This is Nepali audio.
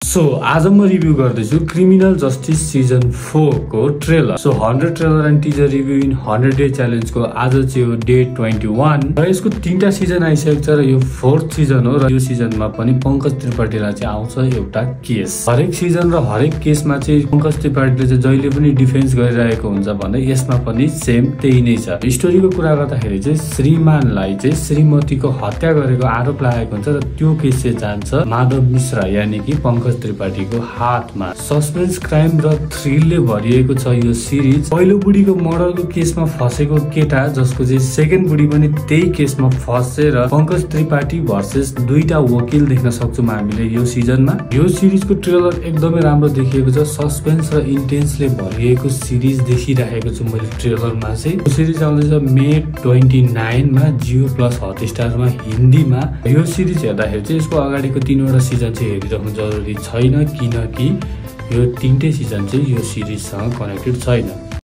सो आज म रिभ्यू गर्दैछु क्रिमिनल जस्टिस सिजन 4 को trailer. So 100 trailer and teaser review in 100 day challenge को आज चाहिँ हो डे 21 र यसको 3टा सिजन आइसकेको छ र यो 4th सिजन हो र यो सिजनमा पनि पंकज त्रिपाठीलाई चाहिँ आउँछ एउटा केस। हरेक सिजन र हरेक केसमा चाहिँ पंकज त्रिपाठीले चाहिँ जहिले पनि डिफेन्स गरिरहेको हुन्छ भने यसमा पनि सेम त्यही नै छ। स्टोरीको कुरा गर्दाखेरि चाहिँ श्रीमानलाई चाहिँ श्रीमतीको हत्या गरेको आरोप लागेको हुन्छ र त्यो केस चाहिँ जान्छ माधव मिश्रा यानी कि पंकज त्रिपाठीको हातमा। सस्पेन्स क्राइम र थ्रिलले भरिएको छ यो सिरिज। पहिलो बुढीको मर्डरको केसमा फसेको केटा जसको चाहिँ सेकेन्ड बुढी पनि त्यही केसमा फसेर पंकज त्रिपाठी भर्सेस दुईटा वकिल देख्न सक्छौं हामीले यो सिजनमा। यो सिरिजको ट्रेलर एकदमै राम्रो देखिएको छ। सस्पेन्स र इन्टेन्सले भरिएको सिरिज देखिरहेको छु मैले ट्रेलरमा चाहिँ। यो सिरिज आउँदैछ मे 29 मा जियो प्लस हटस्टारमा हिन्दीमा। यो सिरिज हेर्दाखेरि चाहिँ यसको अगाडिको 3वटा सिजन चाहिँ हेरिराख्नु जरुरी छैन किनकि यो 3टै सिजन चाहिँ यो सिरिजसँग कनेक्टेड छैन।